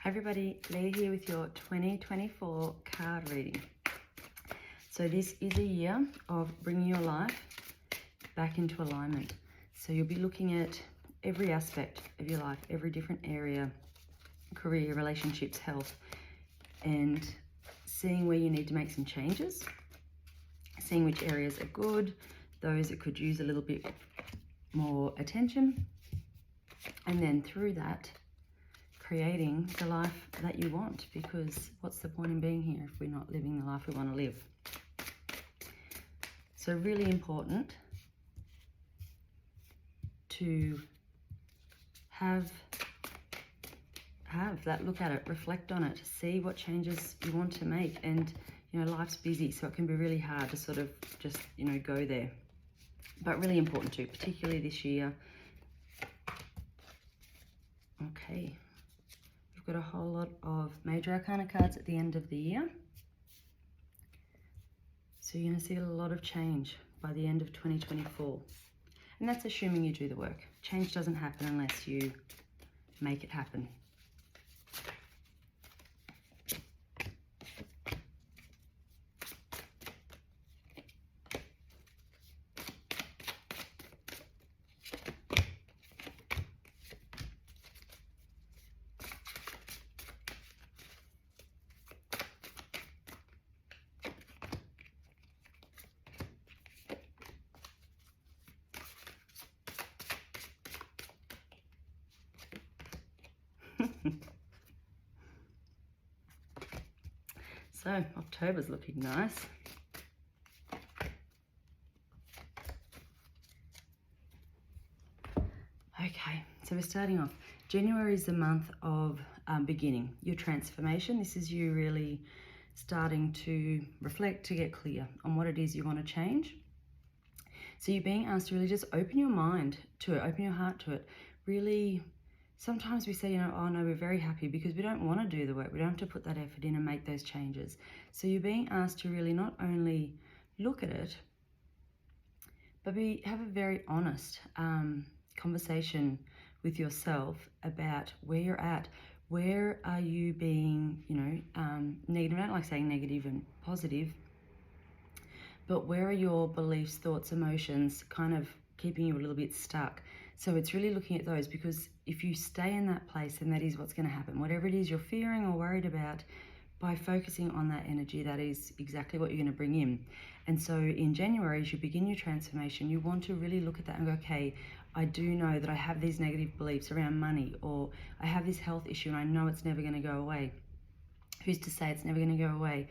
Hi everybody, Leah here with your 2024 card reading. So this is a year of bringing your life back into alignment. So you'll be looking at every aspect of your life, every different area, career, relationships, health, and seeing where you need to make some changes, seeing which areas are good, those that could use a little bit more attention, and then through that, creating the life that you want, because what's the point in being here if we're not living the life we want to live? So really important to have that look at it, reflect on it, see what changes you want to make. And life's busy, so it can be really hard to sort of just go there, but really important too, particularly this year. Okay, we've got a whole lot of major arcana cards at the end of the year, so you're going to see a lot of change by the end of 2024, and that's assuming you do the work. Change doesn't happen unless you make it happen. So October's looking nice. Okay, so we're starting off. January is the month of beginning, your transformation. This is you really starting to reflect, to get clear on what it is you want to change. So you're being asked to really just open your mind to it, open your heart to it. Really, sometimes we say, oh no, we're very happy because we don't want to do the work. We don't have to put that effort in and make those changes. So you're being asked to really not only look at it, but have a very honest conversation with yourself about where you're at. Where are you being, negative? I don't like saying negative and positive, but where are your beliefs, thoughts, emotions kind of keeping you a little bit stuck? So it's really looking at those, because if you stay in that place, then that is what's going to happen. Whatever it is you're fearing or worried about, by focusing on that energy, that is exactly what you're going to bring in. And so in January, as you begin your transformation, you want to really look at that and go, okay, I do know that I have these negative beliefs around money, or I have this health issue and I know it's never going to go away. Who's to say it's never going to go away?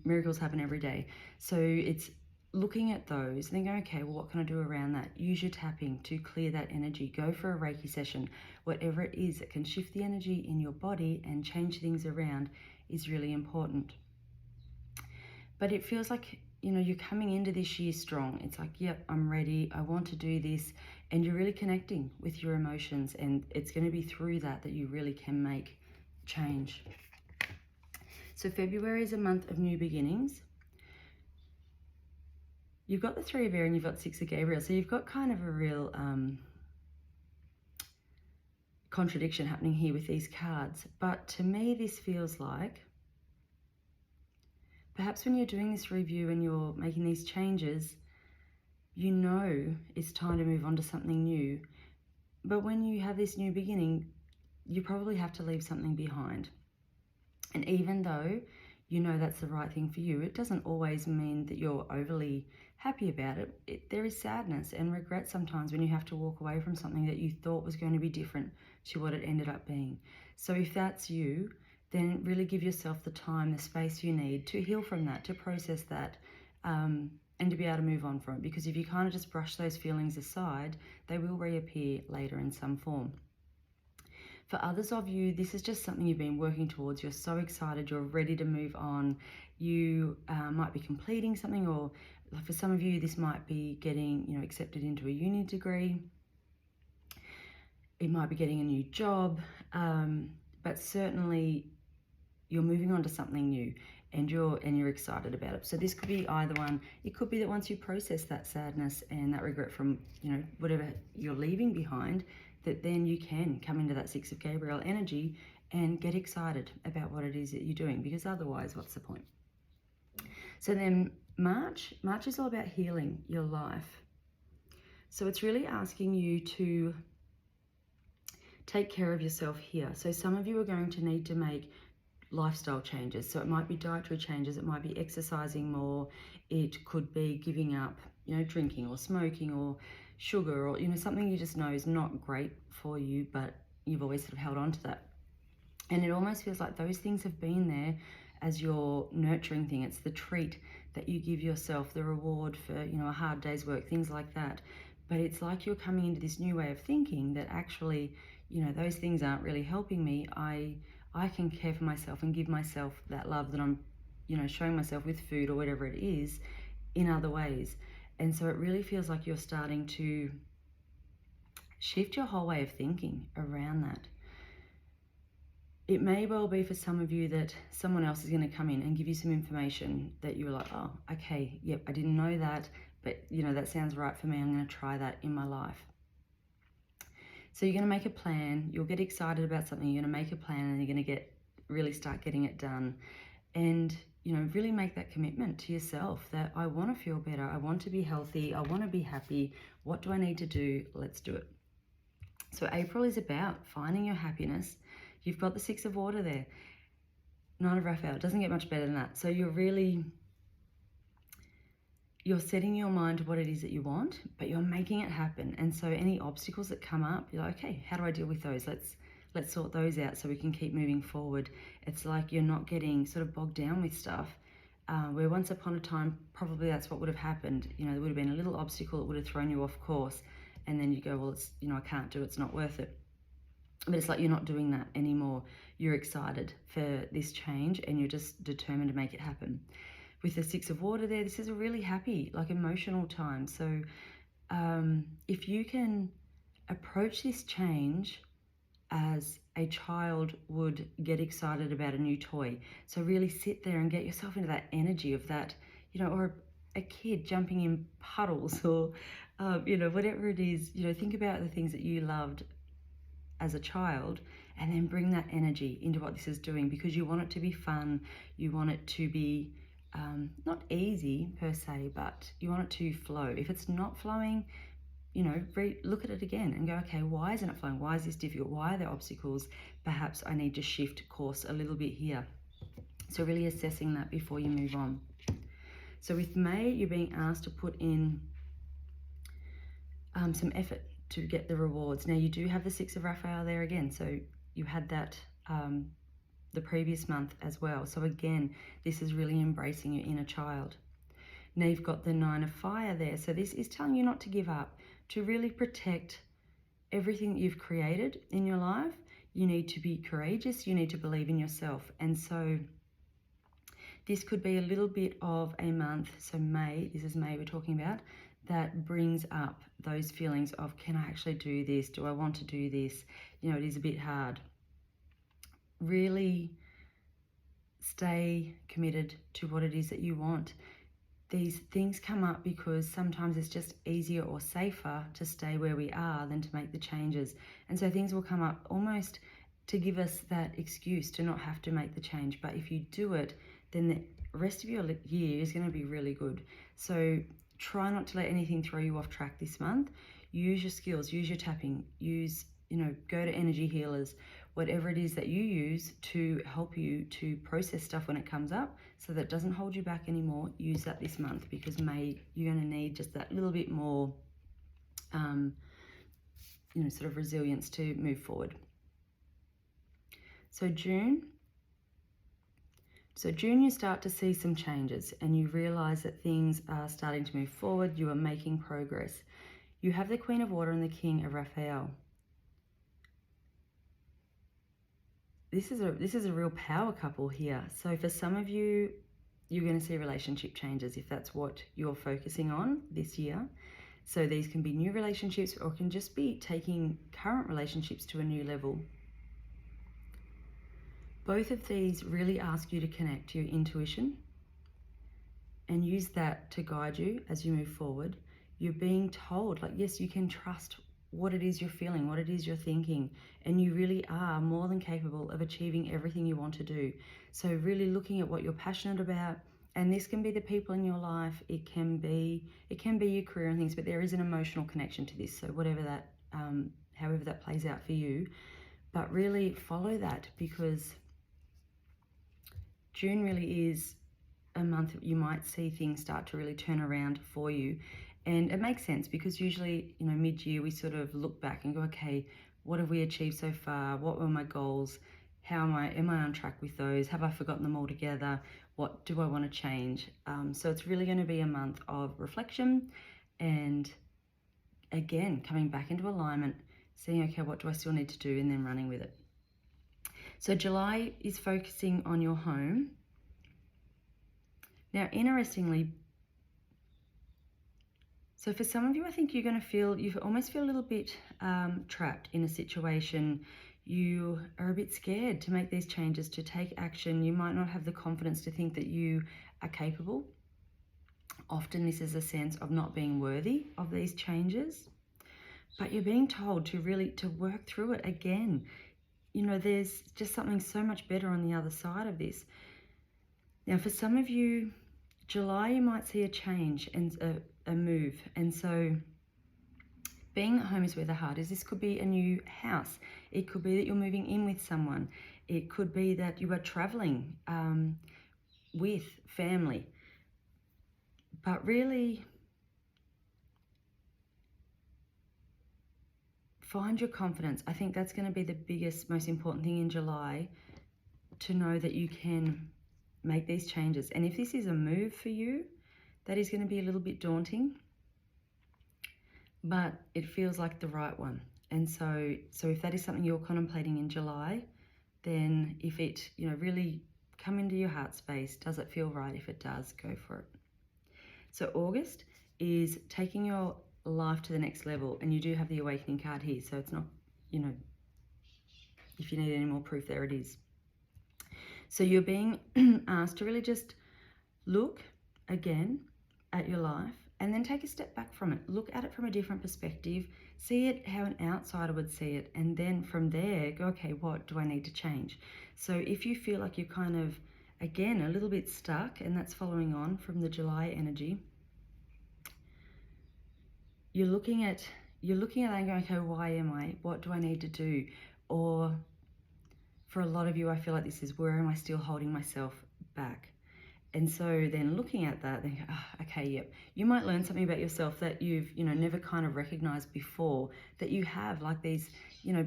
Miracles happen every day. So it's looking at those and then going, okay, well, what can I do around that? Use your tapping to clear that energy. Go for a Reiki session. Whatever it is that can shift the energy in your body and change things around is really important. But it feels like, you're coming into this year strong. It's like, yep, I'm ready. I want to do this. And you're really connecting with your emotions. And it's going to be through that you really can make change. So February is a month of new beginnings. You've got the Three of Air and you've got Six of Gabriel. So you've got kind of a real contradiction happening here with these cards. But to me, this feels like perhaps when you're doing this review and you're making these changes, it's time to move on to something new. But when you have this new beginning, you probably have to leave something behind. And even though that's the right thing for you, it doesn't always mean that you're overly happy about it. There is sadness and regret sometimes when you have to walk away from something that you thought was going to be different to what it ended up being. So if that's you, then really give yourself the time, the space you need to heal from that, to process that, and to be able to move on from it. Because if you kind of just brush those feelings aside, they will reappear later in some form. For others of you, this is just something you've been working towards. You're so excited, you're ready to move on. You might be completing something, or for some of you, this might be getting accepted into a uni degree. It might be getting a new job, but certainly you're moving on to something new and you're excited about it. So this could be either one. It could be that once you process that sadness and that regret from whatever you're leaving behind, that then you can come into that Six of Gabriel energy and get excited about what it is that you're doing, because otherwise, what's the point? So then March is all about healing your life. So it's really asking you to take care of yourself here. So some of you are going to need to make lifestyle changes. So it might be dietary changes, it might be exercising more, it could be giving up, drinking or smoking or sugar, or, something you just know is not great for you, but you've always sort of held on to that. And it almost feels like those things have been there as your nurturing thing. It's the treat that you give yourself, the reward for, a hard day's work, things like that. But it's like you're coming into this new way of thinking that actually, those things aren't really helping me. I can care for myself and give myself that love that I'm, showing myself with food or whatever it is in other ways. And so it really feels like you're starting to shift your whole way of thinking around that. It may well be for some of you that someone else is going to come in and give you some information that you're like, oh, okay, yep, I didn't know that, but that sounds right for me. I'm going to try that in my life. So you're going to make a plan. You'll get excited about something. You're going to make a plan and you're going to really start getting it done. And, really make that commitment to yourself that I want to feel better. I want to be healthy. I want to be happy. What do I need to do? Let's do it. So April is about finding your happiness. You've got the Six of Water there. Nine of Raphael. It doesn't get much better than that. So you're setting your mind to what it is that you want, but you're making it happen. And so any obstacles that come up, you're like, okay, how do I deal with those? Let's sort those out so we can keep moving forward. It's like you're not getting sort of bogged down with stuff. Where once upon a time, probably that's what would have happened. There would have been a little obstacle that would have thrown you off course. And then you go, well, it's, I can't do it. It's not worth it. But it's like you're not doing that anymore. You're excited for this change and you're just determined to make it happen. With the Six of Water there, this is a really happy, emotional time. So if you can approach this change as a child would get excited about a new toy. So really sit there and get yourself into that energy of that, or a kid jumping in puddles or, whatever it is, think about the things that you loved as a child and then bring that energy into what this is doing, because you want it to be fun. You want it to be not easy per se, but you want it to flow. If it's not flowing, look at it again and go, okay, why isn't it flowing? Why is this difficult? Why are there obstacles? Perhaps I need to shift course a little bit here. So really assessing that before you move on. So with May, you're being asked to put in some effort to get the rewards. Now you do have the Six of Raphael there again. So you had that the previous month as well. So again, this is really embracing your inner child. Now you've got the Nine of Fire there. So this is telling you not to give up, to really protect everything that you've created in your life. You need to be courageous. You need to believe in yourself. And so this could be a little bit of a month. So May, this is May we're talking about, that brings up those feelings of, can I actually do this? Do I want to do this? It is a bit hard. Really stay committed to what it is that you want. These things come up because sometimes it's just easier or safer to stay where we are than to make the changes. And so things will come up almost to give us that excuse to not have to make the change. But if you do it, then the rest of your year is going to be really good. So try not to let anything throw you off track this month. Use your skills, use your tapping, go to energy healers, whatever it is that you use to help you to process stuff when it comes up so that it doesn't hold you back anymore. Use that this month, because May, you're going to need just that little bit more, sort of resilience to move forward. So June, you start to see some changes and you realize that things are starting to move forward. You are making progress. You have the Queen of Water and the King of Raphael. This is a real power couple here. So for some of you, you're going to see relationship changes if that's what you're focusing on this year. So these can be new relationships or can just be taking current relationships to a new level. Both of these really ask you to connect to your intuition and use that to guide you as you move forward. You're being told, yes, you can trust what it is you're feeling, what it is you're thinking, and you really are more than capable of achieving everything you want to do. So really looking at what you're passionate about, and this can be the people in your life, it can be your career and things, but there is an emotional connection to this. So whatever that, however that plays out for you, but really follow that, because June really is a month that you might see things start to really turn around for you. And it makes sense, because usually, mid-year we sort of look back and go, okay, what have we achieved so far? What were my goals? Am I on track with those? Have I forgotten them altogether? What do I want to change? So it's really going to be a month of reflection, and again, coming back into alignment, seeing, okay, what do I still need to do, and then running with it. So July is focusing on your home. Now, interestingly, so for some of you, I think you're going to feel, you almost feel a little bit trapped in a situation. You are a bit scared to make these changes, to take action. You might not have the confidence to think that you are capable. Often this is a sense of not being worthy of these changes, but you're being told to work through it again. There's just something so much better on the other side of this. Now, for some of you, July, you might see a change and a move. And so being at home is where the heart is. This could be a new house. It could be that you're moving in with someone. It could be that you are traveling with family. But really, find your confidence. I think that's going to be the biggest, most important thing in July, to know that you can make these changes. And if this is a move for you, that is going to be a little bit daunting, but it feels like the right one. And so if that is something you're contemplating in July, then if it, really come into your heart space, does it feel right? If it does, go for it. So August is taking your life to the next level, and you do have the awakening card here. So it's not, if you need any more proof, there it is. So you're being asked to really just look again at your life, and then take a step back from it. Look at it from a different perspective. See it how an outsider would see it. And then from there, go, okay, what do I need to change? So if you feel like you're kind of, again, a little bit stuck, and that's following on from the July energy, you're looking at that and going, okay, why am I? What do I need to do? Or for a lot of you, I feel like this is, where am I still holding myself back? And so then looking at that, then, okay, yep. You might learn something about yourself that you've, never kind of recognized before, that you have like these,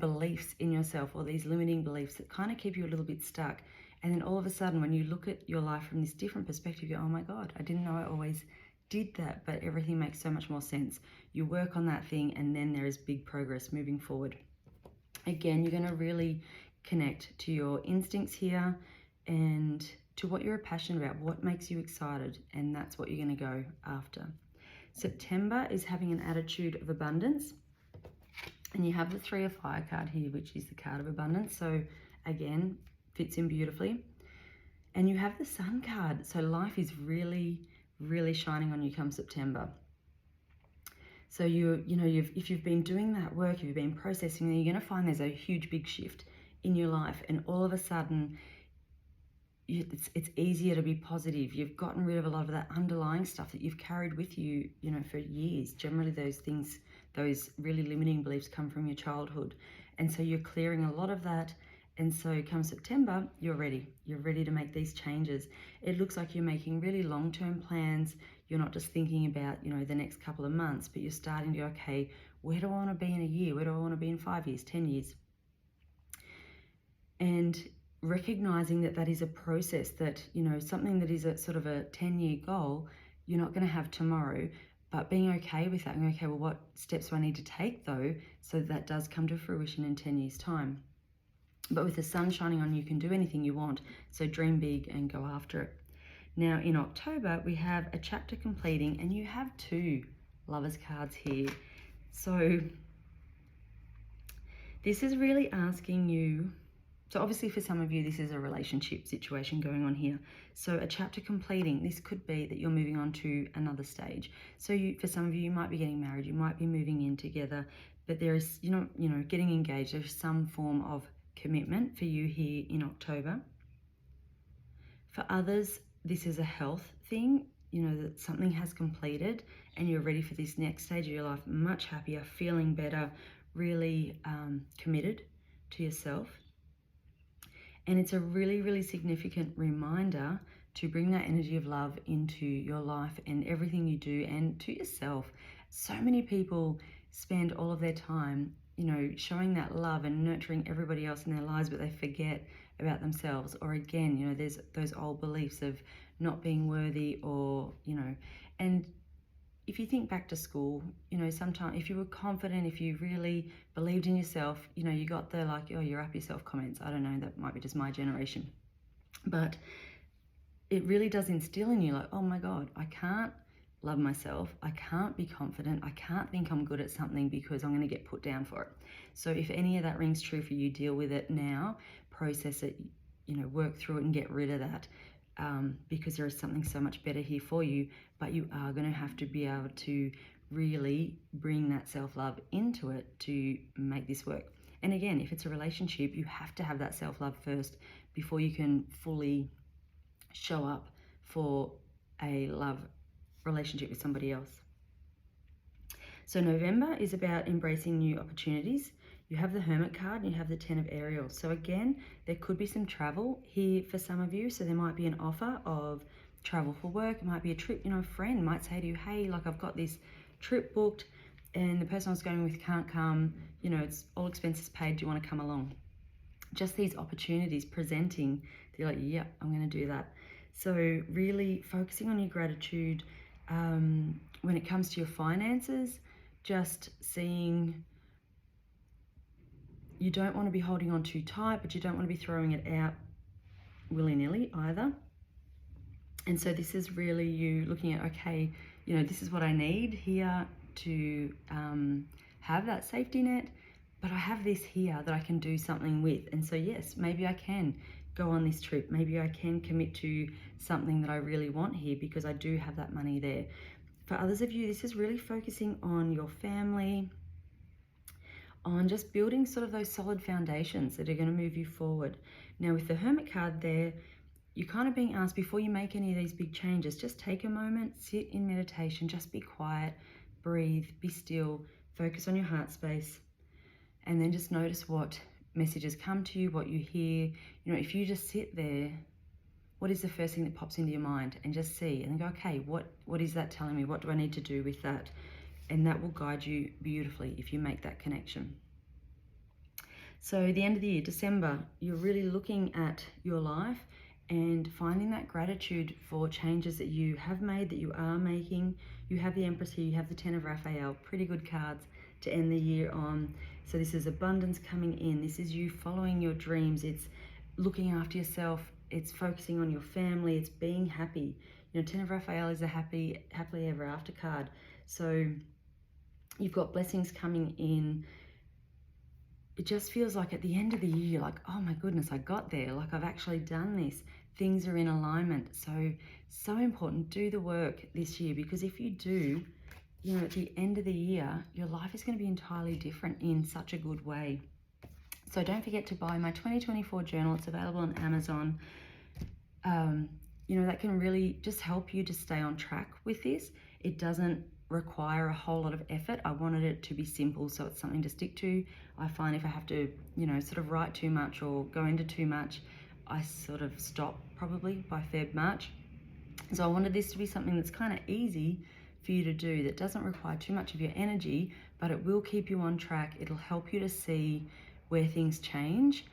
beliefs in yourself, or these limiting beliefs that kind of keep you a little bit stuck. And then all of a sudden, when you look at your life from this different perspective, you go, oh my God, I didn't know I always did that, but everything makes so much more sense. You work on that thing, and then there is big progress moving forward. Again, you're going to really connect to your instincts here, and to what you're passionate about, what makes you excited, and that's what you're going to go after. September is having an attitude of abundance, and you have the 3 of Fire card here, which is the card of abundance. So again, fits in beautifully. And you have the Sun card, so life is really, really shining on you come September. So if you've been doing that work, if you've been processing, then you're going to find there's a huge big shift in your life, and all of a sudden it's easier to be positive. You've gotten rid of a lot of that underlying stuff that you've carried with you, for years. Generally those things, those really limiting beliefs, come from your childhood. And so you're clearing a lot of that. And so come September, you're ready. You're ready to make these changes. It looks like you're making really long-term plans. You're not just thinking about, the next couple of months, but you're starting to go, okay, where do I want to be in a year? Where do I want to be in 5 years, 10 years? And recognizing that is a process, that, something that is a sort of a 10-year goal, you're not going to have tomorrow, but being okay with that and okay, well, what steps do I need to take though, so that does come to fruition in 10 years time. But with the sun shining on you, can do anything you want. So dream big and go after it. Now in October, we have a chapter completing, and you have 2 Lovers cards here. So this is really asking you, so obviously for some of you, this is a relationship situation going on here. So a chapter completing, this could be that you're moving on to another stage. So for some of you, you might be getting married, you might be moving in together. but there is, getting engaged. There's some form of commitment for you here in October. For others, this is a health thing, that something has completed and you're ready for this next stage of your life, much happier, feeling better, really committed to yourself. And it's a really, really significant reminder to bring that energy of love into your life and everything you do and to yourself. So many people spend all of their time, showing that love and nurturing everybody else in their lives, but they forget about themselves. Or again, there's those old beliefs of not being worthy or, and if you think back to school, sometimes if you were confident, if you really believed in yourself, you got the oh, you're up yourself comments. I don't know, that might be just my generation. But it really does instill in you like, oh my God, I can't love myself. I can't be confident. I can't think I'm good at something because I'm going to get put down for it. So if any of that rings true for you, deal with it now, process it, work through it and get rid of that. Because there is something so much better here for you, but you are going to have to be able to really bring that self-love into it to make this work. And again, if it's a relationship, you have to have that self-love first before you can fully show up for a love relationship with somebody else. So November is about embracing new opportunities. You have the Hermit card and you have the 10 of Aerials. So again, there could be some travel here for some of you. So there might be an offer of travel for work. It might be a trip, a friend might say to you, hey, I've got this trip booked and the person I was going with can't come. It's all expenses paid. Do you want to come along? Just these opportunities presenting. You're like, yeah, I'm going to do that. So really focusing on your gratitude when it comes to your finances, just seeing you don't want to be holding on too tight, but you don't want to be throwing it out willy-nilly either. And so this is really you looking at, okay, this is what I need here to have that safety net, but I have this here that I can do something with. And so yes, maybe I can go on this trip. Maybe I can commit to something that I really want here because I do have that money there. For others of you, this is really focusing on your family, on just building sort of those solid foundations that are going to move you forward. Now with the Hermit card there, you're kind of being asked before you make any of these big changes, just take a moment, sit in meditation, just be quiet, breathe, be still, focus on your heart space, and then just notice what messages come to you, what you hear. If you just sit there, what is the first thing that pops into your mind, and just see and then go, okay, what is that telling me? What do I need to do with that? And that will guide you beautifully if you make that connection. So the end of the year, December, you're really looking at your life and finding that gratitude for changes that you have made, that you are making. You have the Empress here, you have the 10 of Raphael, pretty good cards to end the year on. So this is abundance coming in. This is you following your dreams. It's looking after yourself. It's focusing on your family. It's being happy. 10 of Raphael is a happily ever after card. So you've got blessings coming in. It just feels like at the end of the year, you're like, oh my goodness, I got there. I've actually done this. Things are in alignment. So important. Do the work this year, because if you do, at the end of the year, your life is going to be entirely different in such a good way. So don't forget to buy my 2024 journal. It's available on Amazon. That can really just help you to stay on track with this. It doesn't require a whole lot of effort. I wanted it to be simple, so it's something to stick to. I find if I have to, sort of write too much or go into too much, I sort of stop probably by Feb, March. So I wanted this to be something that's kind of easy for you to do, that doesn't require too much of your energy, but it will keep you on track. It'll help you to see where things change,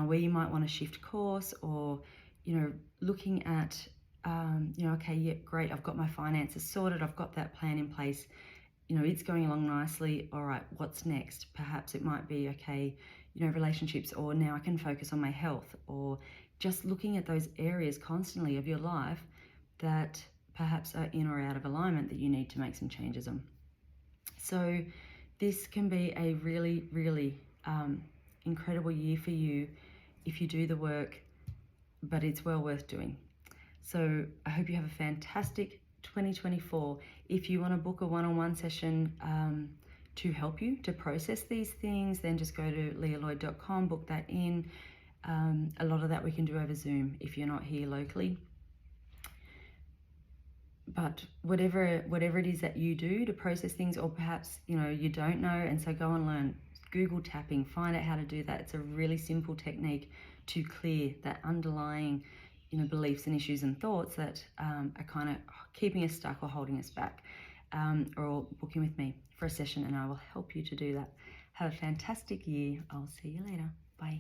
where you might want to shift course, or, looking at, okay, yeah, great, I've got my finances sorted, I've got that plan in place, it's going along nicely. All right, what's next? Perhaps it might be, okay, relationships, or now I can focus on my health, or just looking at those areas constantly of your life that perhaps are in or out of alignment that you need to make some changes on. So this can be a really, really incredible year for you if you do the work, but it's well worth doing. So I hope you have a fantastic 2024. If you want to book a one-on-one session, to help you to process these things, then just go to leahloyd.com, book that in. A lot of that we can do over Zoom if you're not here locally. But whatever it is that you do to process things, or perhaps you don't know, and so go and learn. Google tapping, find out how to do that. It's a really simple technique to clear that underlying beliefs and issues and thoughts that are kind of keeping us stuck or holding us back. Or book in with me for a session and I will help you to do that. Have a fantastic year. I'll see you later. Bye.